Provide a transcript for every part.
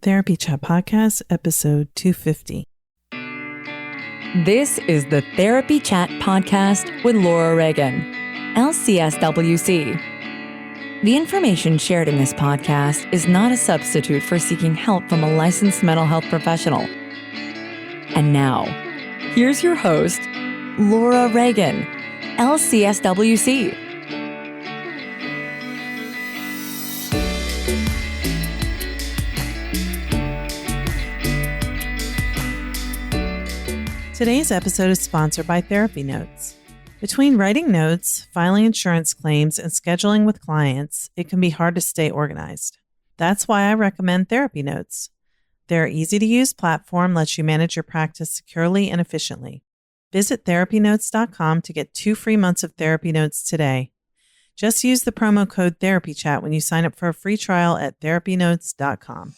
Therapy Chat Podcast, episode 250. This is the Therapy Chat Podcast with Laura Reagan, LCSW-C. The information shared in this podcast is not a substitute for seeking help from a licensed mental health professional. And now, here's your host, Laura Reagan, LCSW-C. Today's episode is sponsored by Therapy Notes. Between writing notes, filing insurance claims, and scheduling with clients, it can be hard to stay organized. That's why I recommend Therapy Notes. Their easy-to-use platform lets you manage your practice securely and efficiently. Visit therapynotes.com to get 2 free months of Therapy Notes today. Just use the promo code TherapyChat when you sign up for a free trial at therapynotes.com.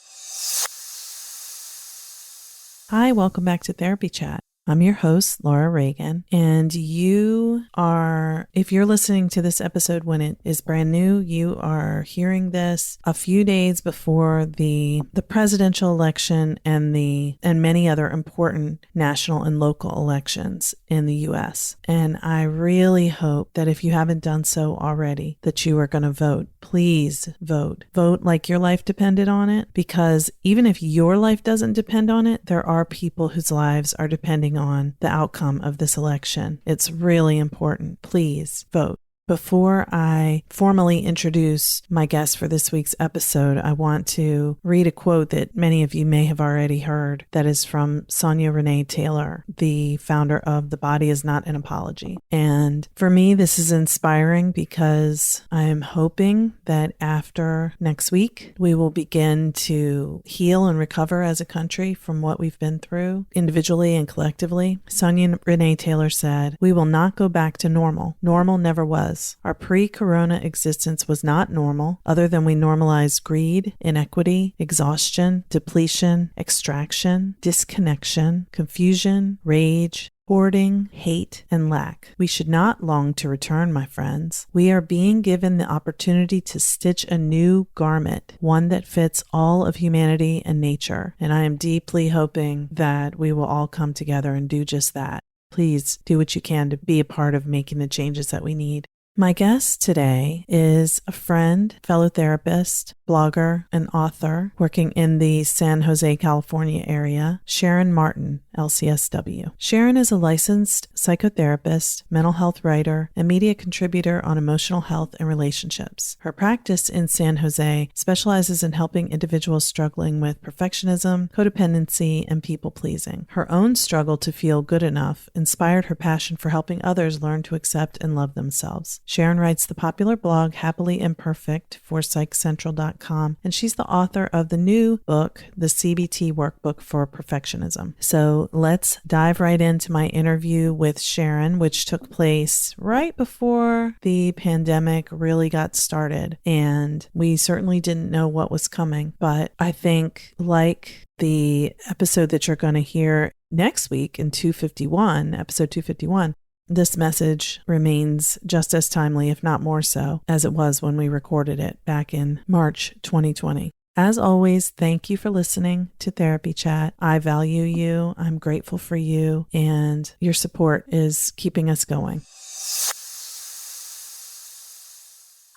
Hi, welcome back to Therapy Chat. I'm your host, Laura Reagan, and you are, if you're listening to this episode when it is brand new, you are hearing this a few days before the presidential election and many other important national and local elections in the U.S. And I really hope that if you haven't done so already, that you are going to vote. Please vote. Vote like your life depended on it, because even if your life doesn't depend on it, there are people whose lives are depending on the outcome of this election. It's really important. Please vote. Before I formally introduce my guest for this week's episode, I want to read a quote that many of you may have already heard that is from Sonia Renee Taylor, the founder of The Body Is Not an Apology. And for me, this is inspiring because I am hoping that after next week, we will begin to heal and recover as a country from what we've been through individually and collectively. Sonia Renee Taylor said, "We will not go back to normal. Normal never was. Our pre-corona existence was not normal, other than we normalized greed, inequity, exhaustion, depletion, extraction, disconnection, confusion, rage, hoarding, hate, and lack. We should not long to return, my friends. We are being given the opportunity to stitch a new garment, one that fits all of humanity and nature. And I am deeply hoping that we will all come together and do just that. Please do what you can to be a part of making the changes that we need." My guest today is a friend, fellow therapist, blogger, and author working in the San Jose, California area, Sharon Martin-LCSW. Sharon is a licensed psychotherapist, mental health writer, and media contributor on emotional health and relationships. Her practice in San Jose specializes in helping individuals struggling with perfectionism, codependency, and people-pleasing. Her own struggle to feel good enough inspired her passion for helping others learn to accept and love themselves. Sharon writes the popular blog Happily Imperfect for PsychCentral.com, and she's the author of the new book, the CBT Workbook for Perfectionism. So let's dive right into my interview with Sharon, which took place right before the pandemic really got started. And we certainly didn't know what was coming. But I think, like the episode that you're going to hear next week in episode 251, this message remains just as timely, if not more so, as it was when we recorded it back in March 2020. As always, thank you for listening to Therapy Chat. I value you. I'm grateful for you, and your support is keeping us going.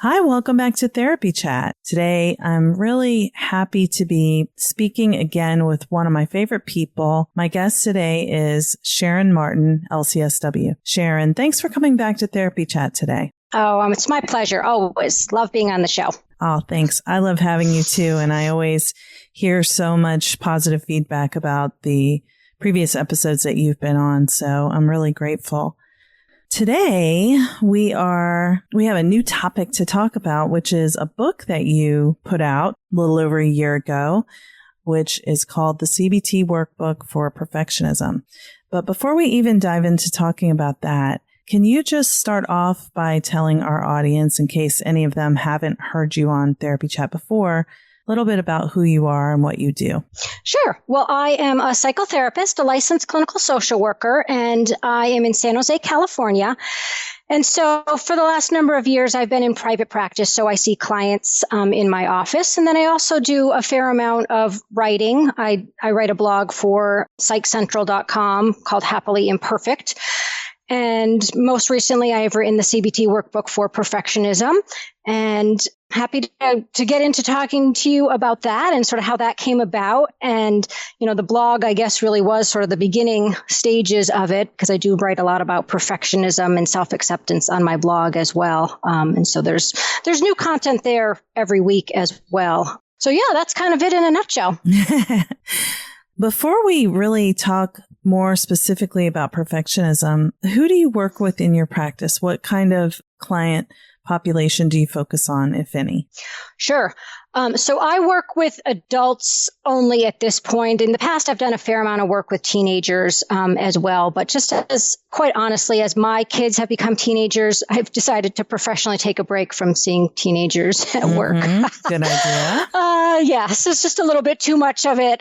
Hi, welcome back to Therapy Chat. Today, I'm really happy to be speaking again with one of my favorite people. My guest today is Sharon Martin-LCSW. Sharon, thanks for coming back to Therapy Chat today. Oh, it's my pleasure. Always love being on the show. Oh, thanks. I love having you too. And I always hear so much positive feedback about the previous episodes that you've been on. So I'm really grateful. Today, we have a new topic to talk about, which is a book that you put out a little over a year ago, which is called the CBT Workbook for Perfectionism. But before we even dive into talking about that, can you just start off by telling our audience, in case any of them haven't heard you on Therapy Chat before, a little bit about who you are and what you do. Sure. Well, I am a psychotherapist, a licensed clinical social worker, and I am in San Jose, California. And so for the last number of years, I've been in private practice. So I see clients in my office. And then I also do a fair amount of writing. I write a blog for PsychCentral.com called Happily Imperfect. And most recently, I have written the CBT Workbook for Perfectionism. And happy to get into talking to you about that and sort of how that came about. And, the blog, I guess, really was sort of the beginning stages of it, because I do write a lot about perfectionism and self-acceptance on my blog as well. And so there's new content there every week as well. So yeah, that's kind of it in a nutshell. Before we really talk more specifically about perfectionism, who do you work with in your practice? What kind of client population do you focus on, if any? Sure. So I work with adults only at this point. In the past, I've done a fair amount of work with teenagers as well. But just as quite honestly, as my kids have become teenagers, I've decided to professionally take a break from seeing teenagers at work. Good idea. Yes, it's just a little bit too much of it.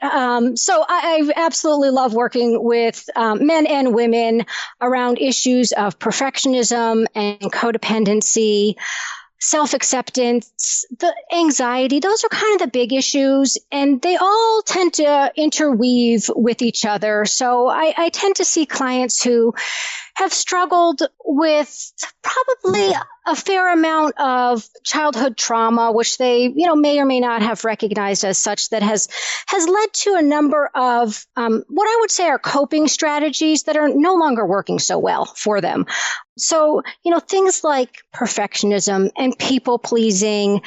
So I absolutely love working with men and women around issues of perfectionism and codependency, self-acceptance, the anxiety. Those are kind of the big issues, and they all tend to interweave with each other. So I tend to see clients who have struggled with probably a fair amount of childhood trauma, which they, may or may not have recognized as such, that has led to a number of what I would say are coping strategies that are no longer working so well for them. So, things like perfectionism and people pleasing,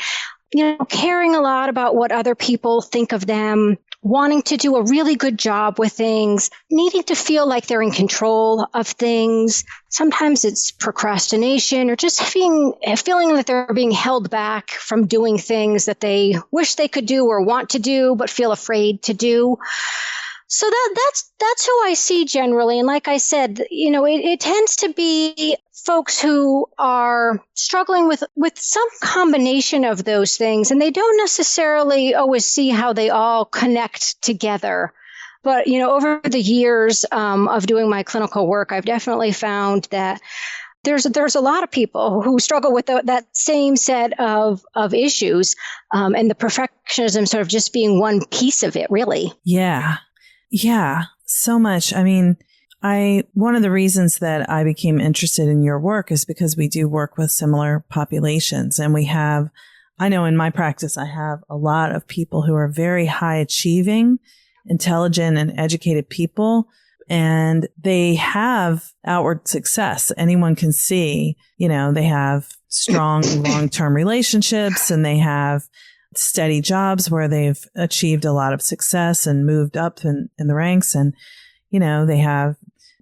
caring a lot about what other people think of them, wanting to do a really good job with things, needing to feel like they're in control of things. Sometimes it's procrastination or just feeling that they're being held back from doing things that they wish they could do or want to do, but feel afraid to do. So that's who I see generally. And like I said, it tends to be folks who are struggling with some combination of those things, and they don't necessarily always see how they all connect together. But, over the years of doing my clinical work, I've definitely found that there's a lot of people who struggle with that same set of issues, and the perfectionism sort of just being one piece of it, really. Yeah, so much. I mean, one of the reasons that I became interested in your work is because we do work with similar populations, and I know in my practice, I have a lot of people who are very high achieving, intelligent and educated people, and they have outward success. Anyone can see, they have strong long-term relationships, and they have steady jobs where they've achieved a lot of success and moved up in the ranks. And,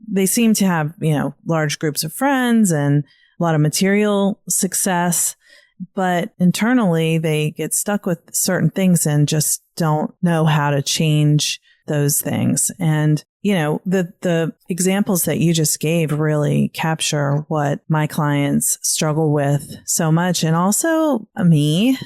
they seem to have, large groups of friends and a lot of material success, but internally they get stuck with certain things and just don't know how to change those things. And, the examples that you just gave really capture what my clients struggle with so much. And also me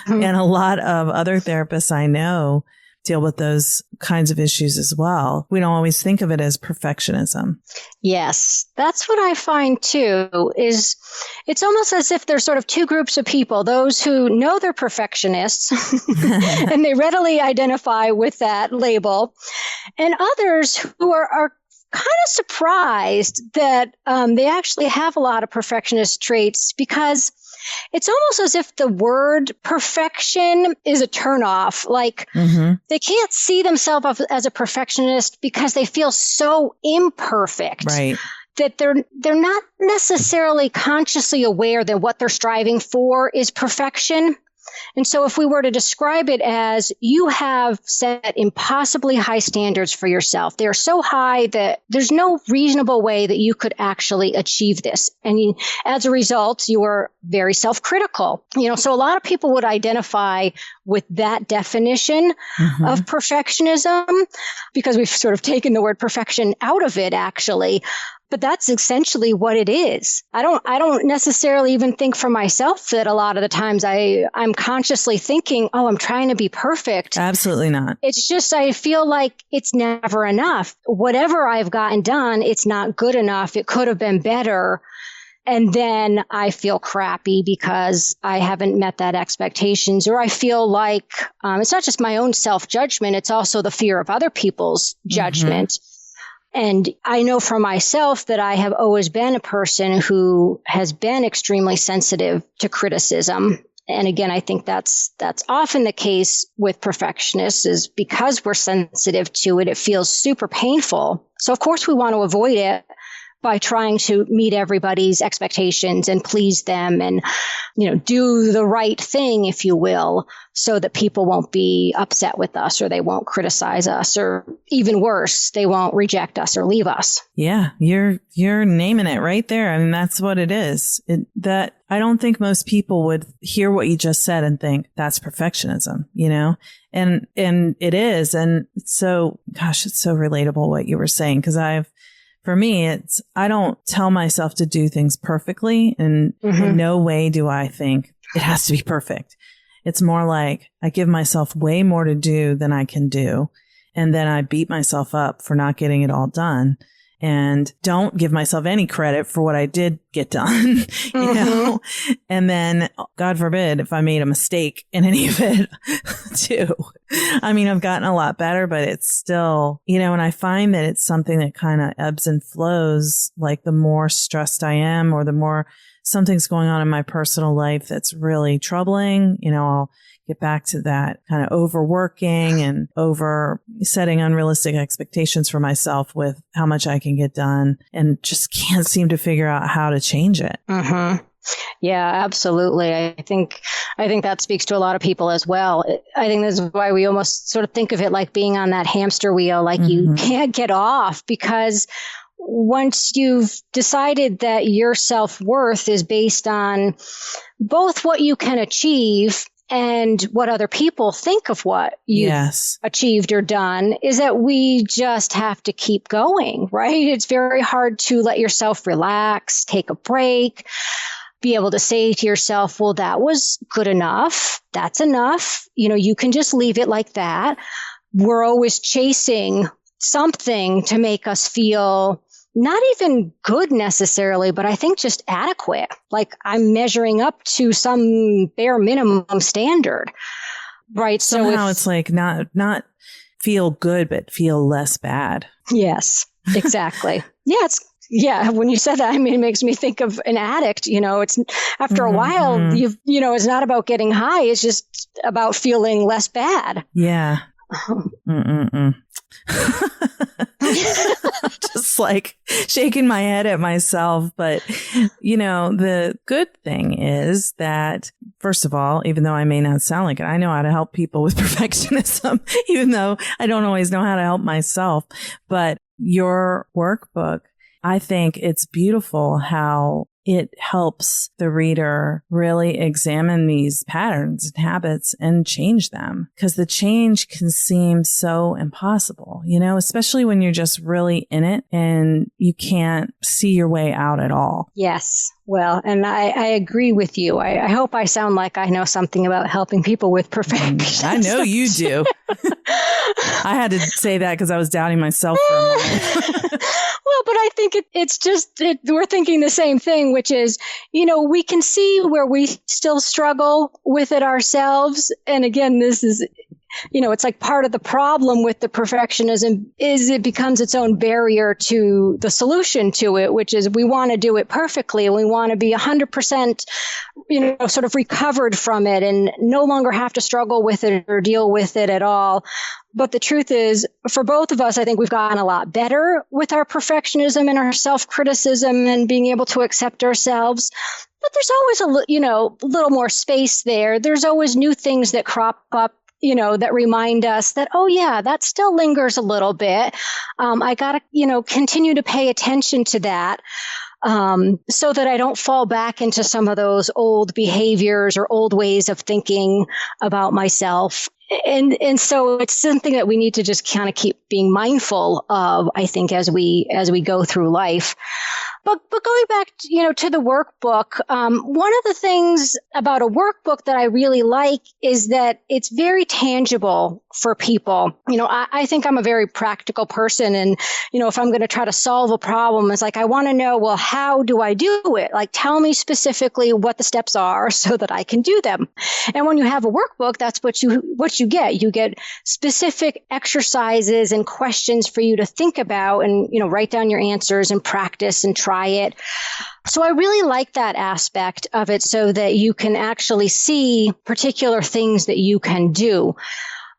and a lot of other therapists I know deal with those kinds of issues as well. We don't always think of it as perfectionism. Yes, that's what I find too, is it's almost as if there's sort of two groups of people, those who know they're perfectionists and they readily identify with that label, and others who are kind of surprised that they actually have a lot of perfectionist traits, because it's almost as if the word perfection is a turnoff. Like they can't see themselves as a perfectionist because they feel so imperfect. Right. That they're not necessarily consciously aware that what they're striving for is perfection. And so if we were to describe it as you have set impossibly high standards for yourself, they are so high that there's no reasonable way that you could actually achieve this. And as a result, you are very self-critical. So a lot of people would identify with that definition of perfectionism, because we've sort of taken the word perfection out of it, actually. But that's essentially what it is. I don't necessarily even think for myself that a lot of the times I'm consciously thinking, oh, I'm trying to be perfect. Absolutely not. It's just, I feel like it's never enough. Whatever I've gotten done, it's not good enough. It could have been better. And then I feel crappy because I haven't met that expectations, or I feel like it's not just my own self-judgment. It's also the fear of other people's judgment. And I know for myself that I have always been a person who has been extremely sensitive to criticism. And again, I think that's often the case with perfectionists, is because we're sensitive to it, it feels super painful. So of course we want to avoid it by trying to meet everybody's expectations and please them and, do the right thing, if you will, so that people won't be upset with us, or they won't criticize us, or even worse, they won't reject us or leave us. Yeah, you're naming it right there. I mean, that's what it is. That I don't think most people would hear what you just said and think that's perfectionism, and it is. And so, gosh, it's so relatable what you were saying, because for me, I don't tell myself to do things perfectly, and in no way do I think it has to be perfect. It's more like I give myself way more to do than I can do. And then I beat myself up for not getting it all done, and don't give myself any credit for what I did get done, and then God forbid if I made a mistake in any of it too. I mean, I've gotten a lot better, but it's still, and I find that it's something that kind of ebbs and flows. Like the more stressed I am, or the more something's going on in my personal life that's really troubling, I'll get back to that kind of overworking and over setting unrealistic expectations for myself with how much I can get done, and just can't seem to figure out how to change it. Yeah, absolutely. I think that speaks to a lot of people as well. I think this is why we almost sort of think of it like being on that hamster wheel, like you can't get off, because once you've decided that your self-worth is based on both what you can achieve and what other people think of what you've achieved or done, is that we just have to keep going, right? It's very hard to let yourself relax, take a break, be able to say to yourself, well, that was good enough. That's enough. You can just leave it like that. We're always chasing something to make us feel not even good necessarily, but I think just adequate. Like I'm measuring up to some bare minimum standard, right? Somehow it's like not feel good, but feel less bad. Yes, exactly. When you said that, I mean, it makes me think of an addict. It's after a while, it's not about getting high. It's just about feeling less bad. Yeah. Just like shaking my head at myself. But, the good thing is that, first of all, even though I may not sound like it, I know how to help people with perfectionism, even though I don't always know how to help myself. But your workbook, I think it's beautiful how it helps the reader really examine these patterns and habits and change them, because the change can seem so impossible, especially when you're just really in it and you can't see your way out at all. Yes. Well, and I agree with you. I hope I sound like I know something about helping people with perfectionism. I know you do. I had to say that because I was doubting myself for a moment. Well, but I think it's just we're thinking the same thing, which is, we can see where we still struggle with it ourselves. And again, this is, it's like part of the problem with the perfectionism is it becomes its own barrier to the solution to it, which is we want to do it perfectly. And we want to be 100%, sort of recovered from it and no longer have to struggle with it or deal with it at all. But the truth is, for both of us, I think we've gotten a lot better with our perfectionism and our self-criticism and being able to accept ourselves. But there's always a little more space there. There's always new things that crop up, that remind us that, oh yeah, that still lingers a little bit. I got to, continue to pay attention to that. So that I don't fall back into some of those old behaviors or old ways of thinking about myself. And so it's something that we need to just kind of keep being mindful of, I think, as we go through life. But going back, to the workbook, one of the things about a workbook that I really like is that it's very tangible for people. I think I'm a very practical person, and if I'm going to try to solve a problem, it's like I want to know, well, how do I do it? Like, tell me specifically what the steps are so that I can do them. And when you have a workbook, that's what you get. You get specific exercises and questions for you to think about, and write down your answers and practice and try it. So I really like that aspect of it, so that you can actually see particular things that you can do.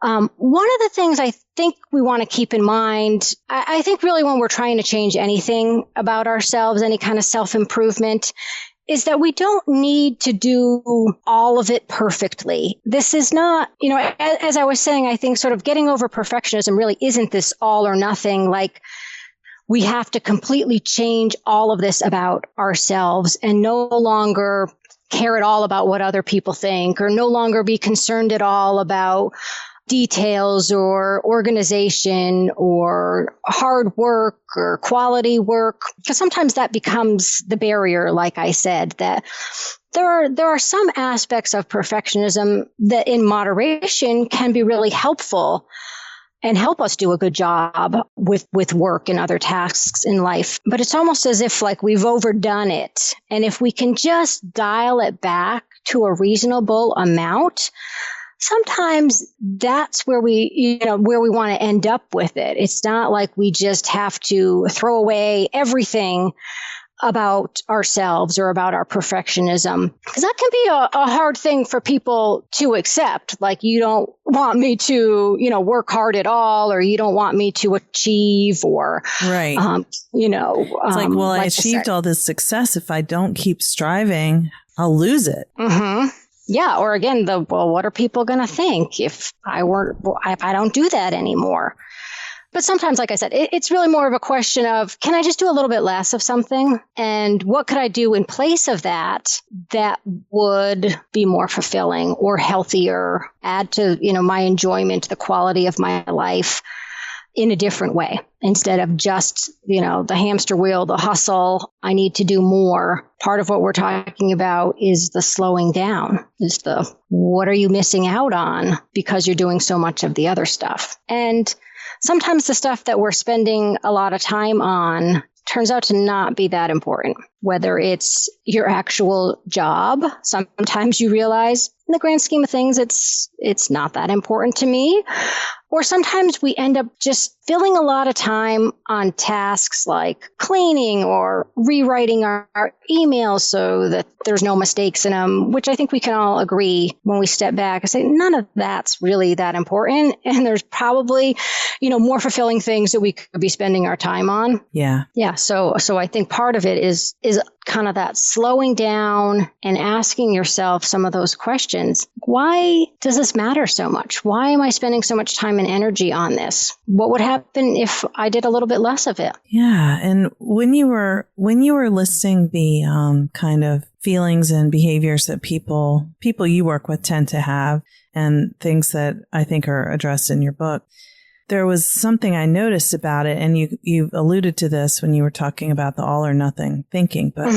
One of the things I think we want to keep in mind, I think really when we're trying to change anything about ourselves, any kind of self-improvement, is that we don't need to do all of it perfectly. This is not, as I was saying, I think sort of getting over perfectionism really isn't this all or nothing, like we have to completely change all of this about ourselves and no longer care at all about what other people think, or no longer be concerned at all about details or organization or hard work or quality work. Because sometimes that becomes the barrier, like I said, that there are some aspects of perfectionism that in moderation can be really helpful and help us do a good job with work and other tasks in life. But it's almost as if like we've overdone it. And if we can just dial it back to a reasonable amount, sometimes that's where we want to end up with it. It's not like we just have to throw away everything about ourselves or about our perfectionism, because that can be a hard thing for people to accept. Like, you don't want me to, work hard at all, or you don't want me to achieve, or, right. It's like, well, like I achieved all this success. If I don't keep striving, I'll lose it. Mm-hmm. Yeah. Or again, what are people going to think if I don't do that anymore? But sometimes, like I said, it's really more of a question of, can I just do a little bit less of something? And what could I do in place of that would be more fulfilling or healthier, add to, my enjoyment, the quality of my life in a different way, instead of just, the hamster wheel, the hustle. I need to do more. Part of what we're talking about is the slowing down, is the what are you missing out on because you're doing so much of the other stuff. And sometimes the stuff that we're spending a lot of time on turns out to not be that important, whether it's your actual job. Sometimes you realize in the grand scheme of things, it's not that important to me. Or sometimes we end up just filling a lot of time on tasks like cleaning or rewriting our emails so that there's no mistakes in them, which I think we can all agree when we step back and say, none of that's really that important. And there's probably, more fulfilling things that we could be spending our time on. Yeah. Yeah. So I think part of it is kind of that slowing down and asking yourself some of those questions. Why does this matter so much? Why am I spending so much time and energy on this? What would happen if I did a little bit less of it? Yeah. And when you were listing the kind of feelings and behaviors that people you work with tend to have, and things that I think are addressed in your book, there was something I noticed about it, and you alluded to this when you were talking about the all or nothing thinking, but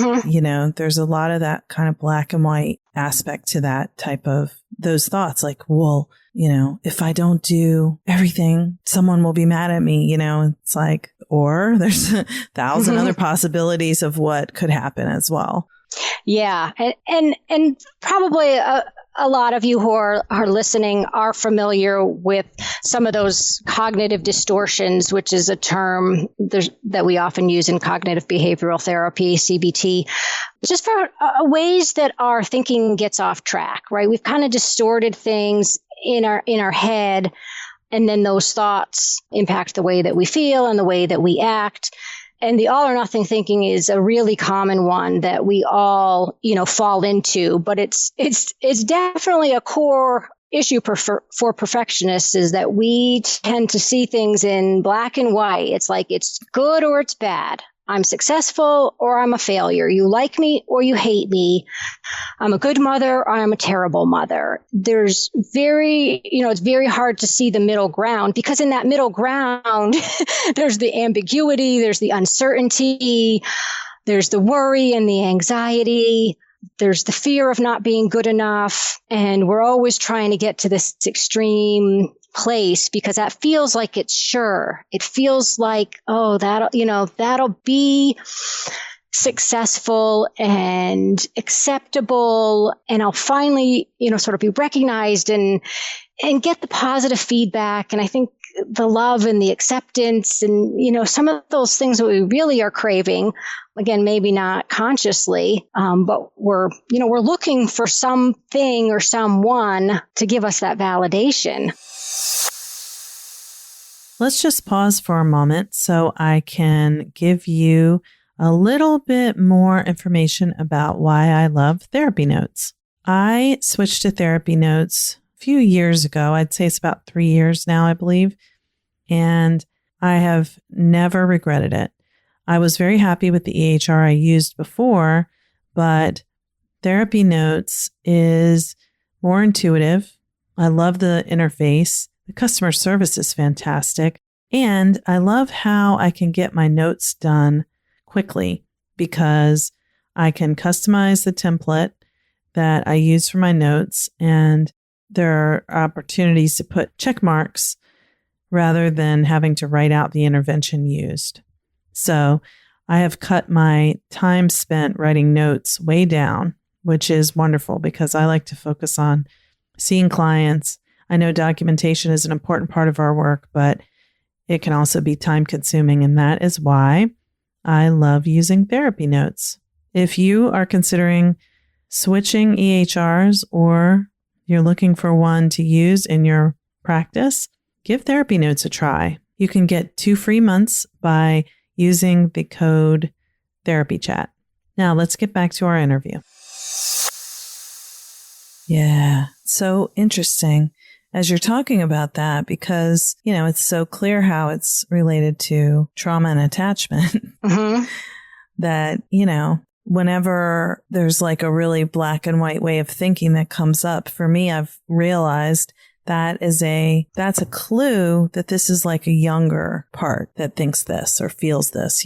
there's a lot of that kind of black and white aspect to that type of those thoughts, like, well, if I don't do everything, someone will be mad at me, it's like, or there's 1,000 other possibilities of what could happen as well. Yeah. And probably a lot of you who are listening are familiar with some of those cognitive distortions, which is a term that we often use in cognitive behavioral therapy, CBT, just for ways that our thinking gets off track, right? We've kind of distorted things in our head, and then those thoughts impact the way that we feel and the way that we act. And the all or nothing thinking is a really common one that we all, fall into, but it's definitely a core issue for perfectionists, is that we tend to see things in black and white. It's like it's good or it's bad. I'm successful or I'm a failure. You like me or you hate me. I'm a good mother or I'm a terrible mother. It's very hard to see the middle ground, because in that middle ground, there's the ambiguity, there's the uncertainty, there's the worry and the anxiety. There's the fear of not being good enough. And we're always trying to get to this extreme place because that feels like it's sure. It feels like, oh, that'll be successful and acceptable. And I'll finally, sort of be recognized and get the positive feedback. And I think the love and the acceptance and, some of those things that we really are craving, again, maybe not consciously, but we're looking for something or someone to give us that validation. Let's just pause for a moment so I can give you a little bit more information about why I love therapy notes. I switched to therapy notes a few years ago. I'd say it's about 3 years now, I believe. And I have never regretted it. I was very happy with the EHR I used before, but therapy notes is more intuitive. I love the interface. The customer service is fantastic. And I love how I can get my notes done quickly because I can customize the template that I use for my notes. And there are opportunities to put check marks rather than having to write out the intervention used. So I have cut my time spent writing notes way down, which is wonderful because I like to focus on seeing clients. I know documentation is an important part of our work, but it can also be time consuming. And that is why I love using therapy notes. If you are considering switching EHRs or you're looking for one to use in your practice, give therapy notes a try. You can get 2 free months by using the code TherapyChat. Now let's get back to our interview. Yeah, so interesting as you're talking about that because, it's so clear how it's related to trauma and attachment that, whenever there's like a really black and white way of thinking that comes up, for me, I've realized that's a clue that this is like a younger part that thinks this or feels this,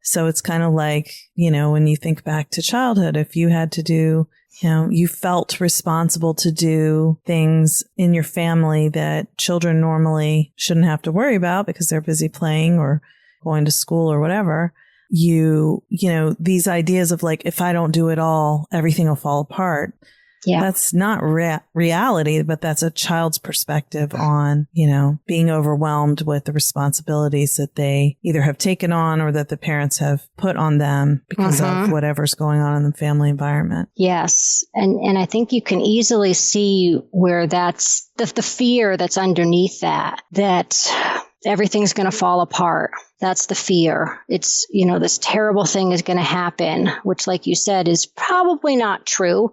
So it's kind of like, when you think back to childhood, if you had to do, you felt responsible to do things in your family that children normally shouldn't have to worry about because they're busy playing or going to school or whatever. These ideas of like, if I don't do it all, everything will fall apart. Yeah. That's not reality, but that's a child's perspective on, being overwhelmed with the responsibilities that they either have taken on or that the parents have put on them because of whatever's going on in the family environment. Yes. And I think you can easily see where that's the fear that's underneath that everything's going to fall apart. That's the fear. It's, this terrible thing is going to happen, which, like you said, is probably not true.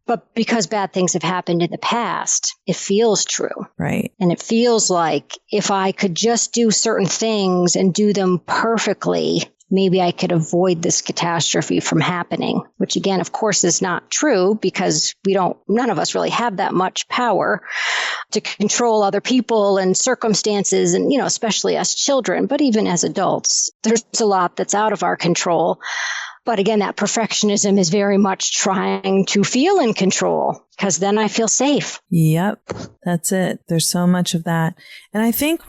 But because bad things have happened in the past, it feels true. Right. And it feels like if I could just do certain things and do them perfectly, maybe I could avoid this catastrophe from happening, which again, of course, is not true because none of us really have that much power to control other people and circumstances and, especially us children, but even as adults, there's a lot that's out of our control. But again, that perfectionism is very much trying to feel in control because then I feel safe. Yep, that's it. There's so much of that. And I think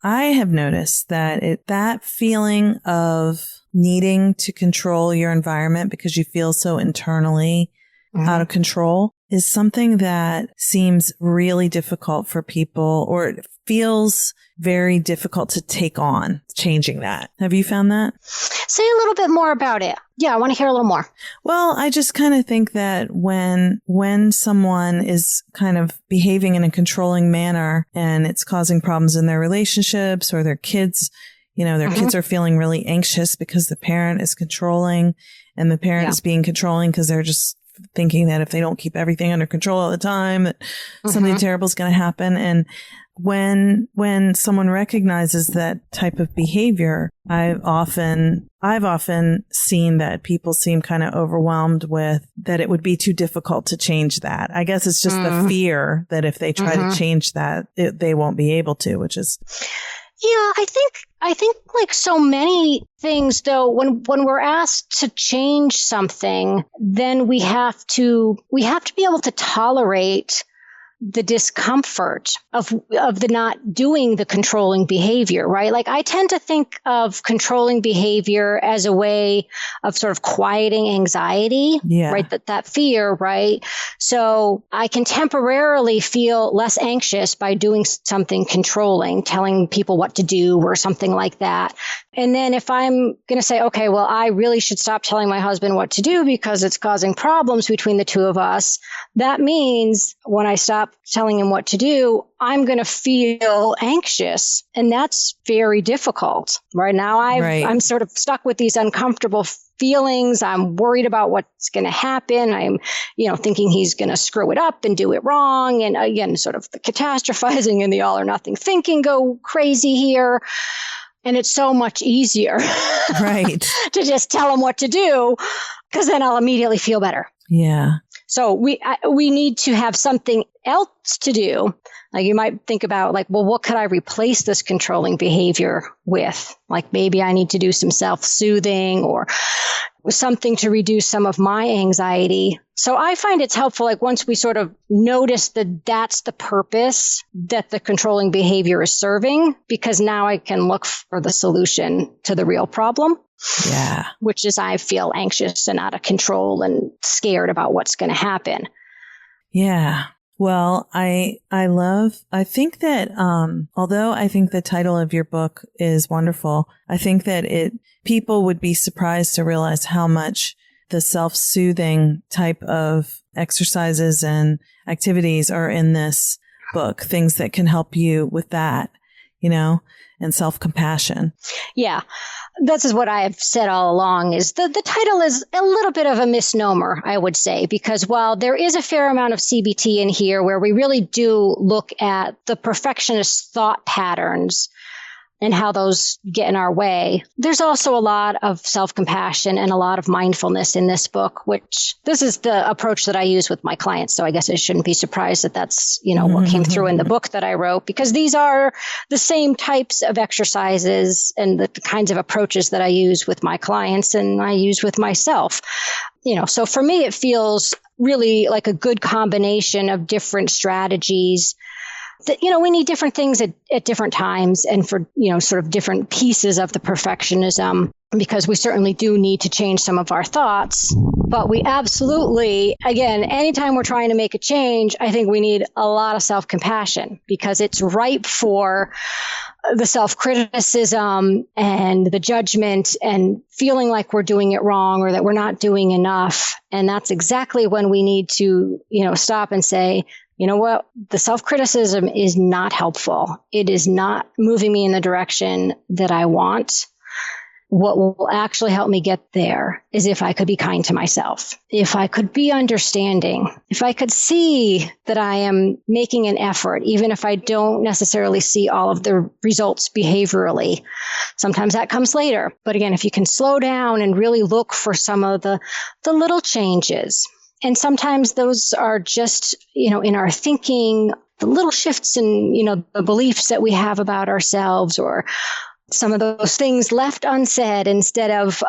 I have noticed that that feeling of needing to control your environment because you feel so internally out of control is something that seems really difficult for people, or it feels very difficult to take on, changing that. Have you found that? Say a little bit more about it. Yeah, I want to hear a little more. Well, I just kind of think that when someone is kind of behaving in a controlling manner and it's causing problems in their relationships or their kids, their kids are feeling really anxious because the parent is controlling and the parent is being controlling because they're just thinking that if they don't keep everything under control all the time, that something terrible is going to happen. And when someone recognizes that type of behavior, I've often seen that people seem kind of overwhelmed with that it would be too difficult to change that. I guess it's just the fear that if they try to change that, they won't be able to, which is... Yeah, I think like so many things, though, when we're asked to change something, then we have to be able to tolerate the discomfort of the not doing the controlling behavior, right? Like I tend to think of controlling behavior as a way of sort of quieting anxiety, right? That fear, right? So I can temporarily feel less anxious by doing something controlling, telling people what to do or something like that. And then if I'm going to say, okay, well, I really should stop telling my husband what to do because it's causing problems between the two of us, that means when I stop telling him what to do, I'm going to feel anxious. And that's very difficult. Right now, I'm sort of stuck with these uncomfortable feelings. I'm worried about what's going to happen. I'm, thinking he's going to screw it up and do it wrong. And again, sort of the catastrophizing and the all or nothing thinking go crazy here. And it's so much easier right. to just tell him what to do, because then I'll immediately feel better. Yeah. So we need to have something else to do. Like you might think about like, well, what could I replace this controlling behavior with? Like maybe I need to do some self-soothing or something to reduce some of my anxiety. So I find it's helpful, like once we sort of notice that that's the purpose that the controlling behavior is serving, because now I can look for the solution to the real problem. Yeah. Which is I feel anxious and out of control and scared about what's going to happen. Yeah. Well, I think that, although I think the title of your book is wonderful, I think that people would be surprised to realize how much the self-soothing type of exercises and activities are in this book, things that can help you with that, and self-compassion. Yeah. This is what I have said all along is the title is a little bit of a misnomer, I would say, because while there is a fair amount of CBT in here where we really do look at the perfectionist thought patterns and how those get in our way, there's also a lot of self-compassion and a lot of mindfulness in this book, which this is the approach that I use with my clients. So I guess I shouldn't be surprised that that's, what came through in the book that I wrote, because these are the same types of exercises and the kinds of approaches that I use with my clients and I use with myself. So for me, it feels really like a good combination of different strategies that, we need different things at different times and for, sort of different pieces of the perfectionism, because we certainly do need to change some of our thoughts. But we absolutely, again, anytime we're trying to make a change, I think we need a lot of self-compassion, because it's ripe for the self-criticism and the judgment and feeling like we're doing it wrong or that we're not doing enough. And that's exactly when we need to, stop and say, you know what? The self-criticism is not helpful. It is not moving me in the direction that I want. What will actually help me get there is if I could be kind to myself, if I could be understanding, if I could see that I am making an effort, even if I don't necessarily see all of the results behaviorally. Sometimes that comes later. But again, if you can slow down and really look for some of the little changes. And sometimes those are just, in our thinking, the little shifts in, the beliefs that we have about ourselves, or some of those things left unsaid instead of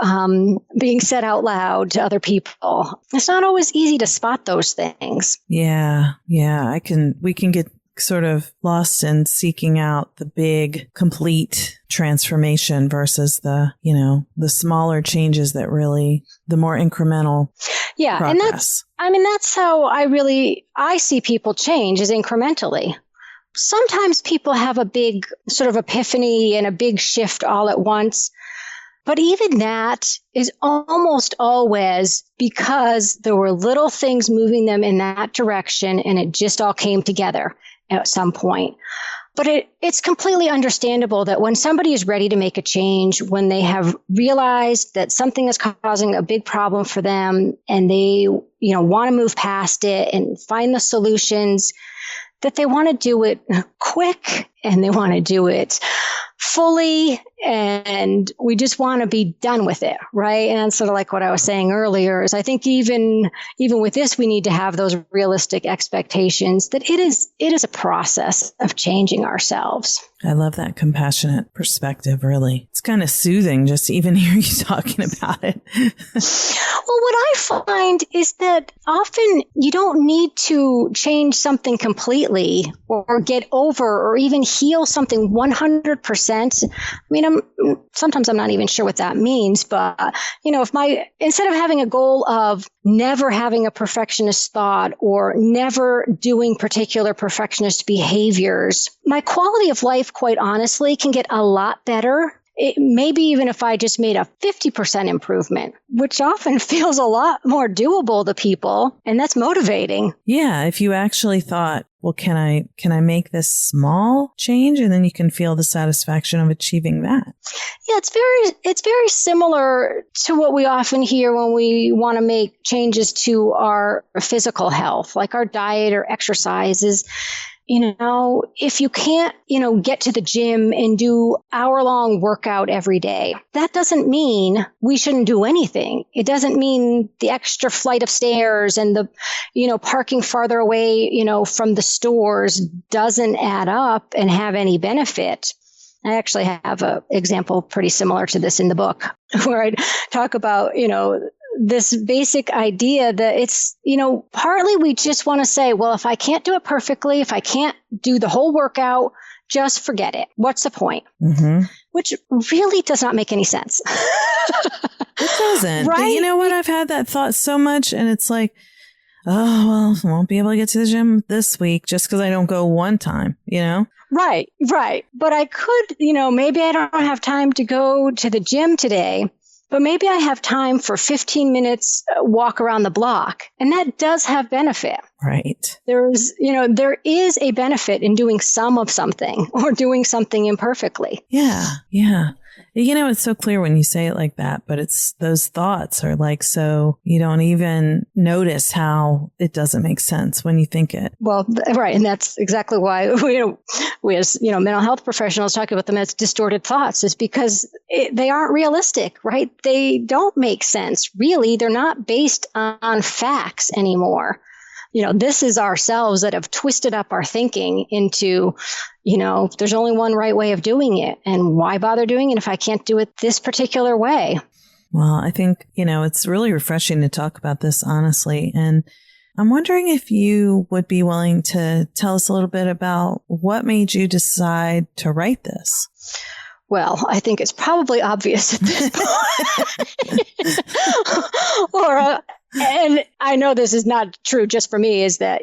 being said out loud to other people. It's not always easy to spot those things. Yeah. We can get sort of lost in seeking out the big, complete transformation versus the smaller changes that really, the more incremental progress. And that's how I see people change, is incrementally. Sometimes people have a big sort of epiphany and a big shift all at once. But even that is almost always because there were little things moving them in that direction and it just all came together at some point. But it's completely understandable that when somebody is ready to make a change, when they have realized that something is causing a big problem for them and they, want to move past it and find the solutions, that they want to do it quick and they want to do it fully, and we just want to be done with it, right? And that's sort of like what I was saying earlier, is I think even with this, we need to have those realistic expectations that it is a process of changing ourselves. I love that compassionate perspective, really. It's kind of soothing just to even hear you talking about it. Well, what I find is that often you don't need to change something completely or get over or even heal something 100%. I mean, sometimes I'm not even sure what that means, but if instead of having a goal of never having a perfectionist thought or never doing particular perfectionist behaviors, my quality of life, quite honestly, can get a lot better. Maybe even if I just made a 50% improvement, which often feels a lot more doable to people, and that's motivating. Yeah, if you actually thought, well, can I make this small change, and then you can feel the satisfaction of achieving that. Yeah, it's very similar to what we often hear when we want to make changes to our physical health, like our diet or exercises. If you can't, get to the gym and do hour-long workout every day, that doesn't mean we shouldn't do anything. It doesn't mean the extra flight of stairs and the, parking farther away, from the stores doesn't add up and have any benefit. I actually have an example pretty similar to this in the book where I talk about, this basic idea that it's, partly we just want to say, well, if I can't do it perfectly, if I can't do the whole workout, just forget it. What's the point? Mm-hmm. Which really does not make any sense. It doesn't. Right? But you know what? I've had that thought so much, and it's like, oh, well, I won't be able to get to the gym this week just because I don't go one time, Right. But I could, maybe I don't have time to go to the gym today, but maybe I have time for 15 minutes walk around the block. And that does have benefit. Right. There is a benefit in doing some of something or doing something imperfectly. Yeah. It's so clear when you say it like that, but it's those thoughts are like, so you don't even notice how it doesn't make sense when you think it. Well, right. And that's exactly why we as, mental health professionals talk about them as distorted thoughts, is because they aren't realistic, right? They don't make sense. Really, they're not based on facts anymore. This is ourselves that have twisted up our thinking into, there's only one right way of doing it. And why bother doing it if I can't do it this particular way? Well, I think, it's really refreshing to talk about this honestly. And I'm wondering if you would be willing to tell us a little bit about what made you decide to write this. Well, I think it's probably obvious at this point. Laura, and I know this is not true just for me, is that,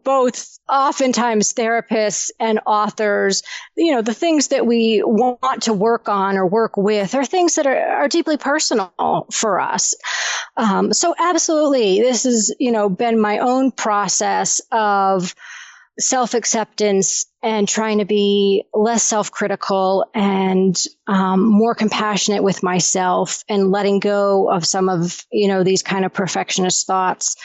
both oftentimes therapists and authors, the things that we want to work on or work with are things that are deeply personal for us. So absolutely, this has, been my own process of self-acceptance and trying to be less self-critical and more compassionate with myself and letting go of some of, these kind of perfectionist thoughts.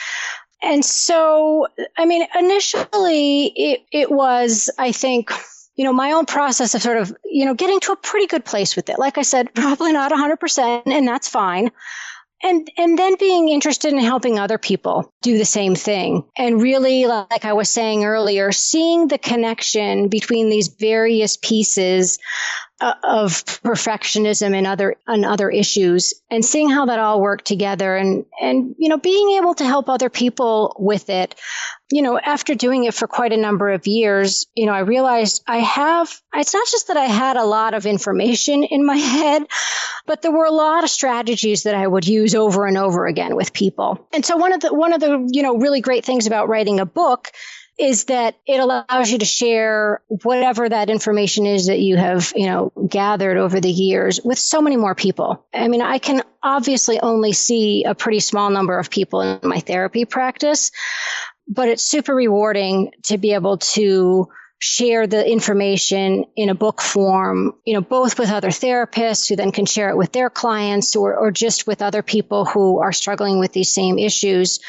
And so, initially it was, I think, my own process of sort of, getting to a pretty good place with it. Like I said, probably not 100%, and that's fine. And then being interested in helping other people do the same thing. And really, like I was saying earlier, seeing the connection between these various pieces of perfectionism and other issues, and seeing how that all work together, and being able to help other people with it. After doing it for quite a number of years, I realized it's not just that I had a lot of information in my head, but there were a lot of strategies that I would use over and over again with people. And so one of the really great things about writing a book is that it allows you to share whatever that information is that you have, gathered over the years with so many more people. I can obviously only see a pretty small number of people in my therapy practice, but it's super rewarding to be able to share the information in a book form, both with other therapists who then can share it with their clients or just with other people who are struggling with these same issues.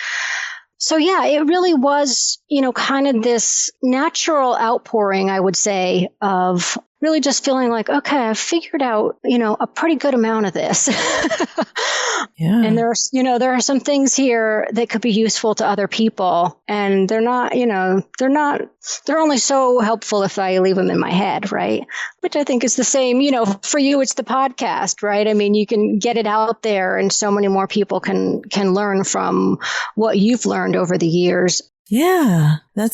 So yeah, it really was, kind of this natural outpouring, I would say, of really just feeling like, okay, I've figured out, a pretty good amount of this. Yeah. And there are some things here that could be useful to other people. And they're only so helpful if I leave them in my head, right? Which I think is the same, for you, it's the podcast, right? I mean, you can get it out there and so many more people can learn from what you've learned over the years. Yeah, I've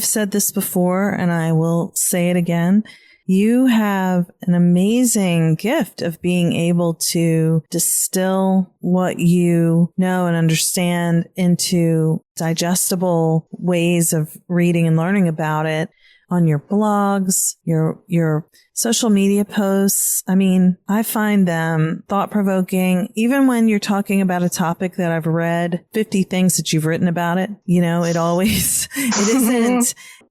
said this before and I will say it again. You have an amazing gift of being able to distill what you know and understand into digestible ways of reading and learning about it on your blogs, your social media posts. I mean, I find them thought-provoking. Even when you're talking about a topic that I've read 50 things that you've written about it, it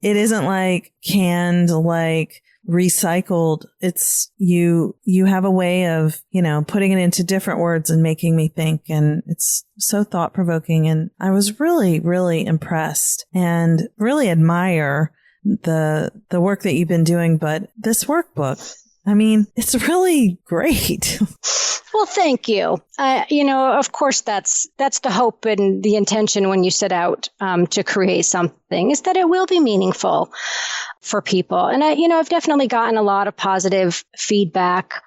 isn't like canned, like recycled. It's you have a way of, putting it into different words and making me think. And it's so thought provoking. And I was really, really impressed and really admire the work that you've been doing. But this workbook, it's really great. Well, thank you. Of course, that's the hope and the intention when you set out to create something, is that it will be meaningful for people. And I've definitely gotten a lot of positive feedback,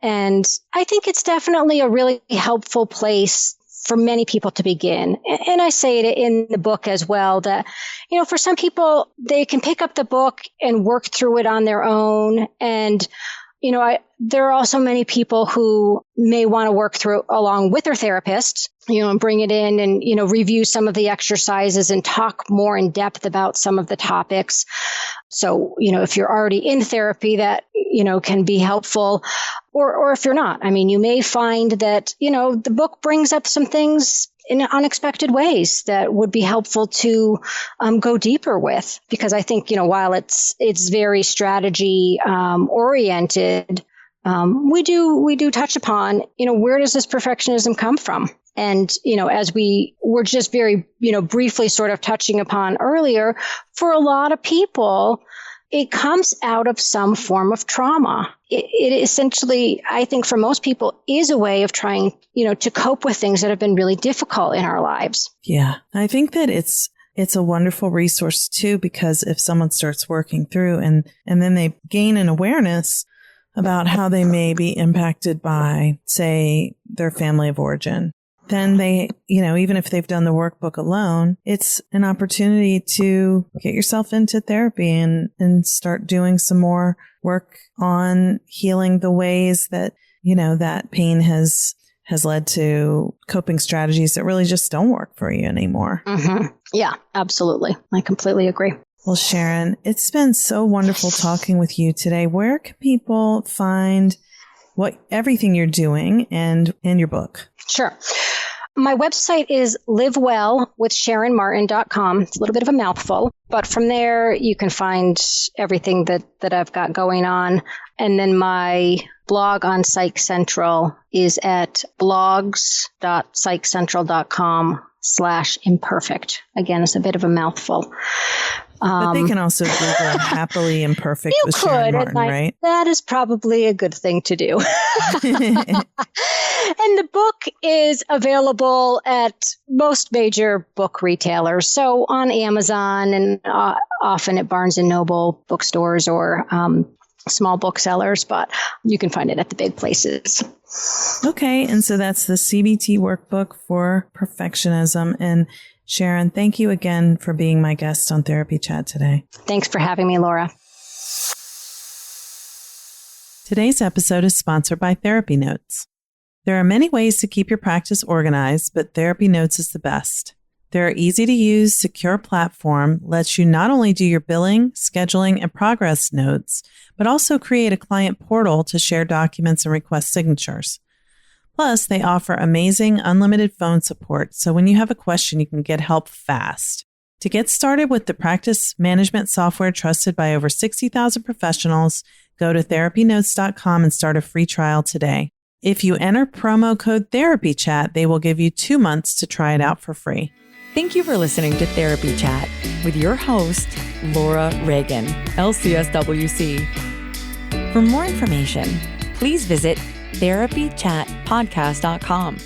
and I think it's definitely a really helpful place for many people to begin. And I say it in the book as well that, for some people, they can pick up the book and work through it on their own. And there are also many people who may want to work through along with their therapist, and bring it in and, review some of the exercises and talk more in depth about some of the topics. So, if you're already in therapy, that, can be helpful. Or if you're not, you may find that, the book brings up some things in unexpected ways that would be helpful to go deeper with. Because I think, while it's very strategy oriented, we do touch upon, where does this perfectionism come from? And, as we were just very, briefly sort of touching upon earlier, for a lot of people, it comes out of some form of trauma. It essentially, I think for most people, is a way of trying, to cope with things that have been really difficult in our lives. Yeah, I think that it's a wonderful resource too, because if someone starts working through and then they gain an awareness about how they may be impacted by, say, their family of origin, then they, even if they've done the workbook alone, it's an opportunity to get yourself into therapy and start doing some more work on healing the ways that, that pain has led to coping strategies that really just don't work for you anymore. Mm-hmm. Yeah, absolutely. I completely agree. Well, Sharon, it's been so wonderful talking with you today. Where can people find everything you're doing and your book? Sure. My website is livewellwithsharonmartin.com. It's a little bit of a mouthful, but from there you can find everything that I've got going on. And then my blog on Psych Central is at blogs.psychcentral.com/imperfect. Again, it's a bit of a mouthful. But they can also Google Happily Imperfect with Sharon Martin, right? That is probably a good thing to do. And the book is available at most major book retailers. So on Amazon and often at Barnes & Noble bookstores or small booksellers, but you can find it at the big places. Okay. And so that's the CBT Workbook for Perfectionism. And Sharon, thank you again for being my guest on Therapy Chat today. Thanks for having me, Laura. Today's episode is sponsored by Therapy Notes. There are many ways to keep your practice organized, but Therapy Notes is the best. Their easy-to-use, secure platform lets you not only do your billing, scheduling, and progress notes, but also create a client portal to share documents and request signatures. Plus, they offer amazing unlimited phone support, so when you have a question, you can get help fast. To get started with the practice management software trusted by over 60,000 professionals, go to therapynotes.com and start a free trial today. If you enter promo code TherapyChat, they will give you 2 months to try it out for free. Thank you for listening to Therapy Chat with your host, Laura Reagan, LCSW-C. For more information, please visit therapychatpodcast.com.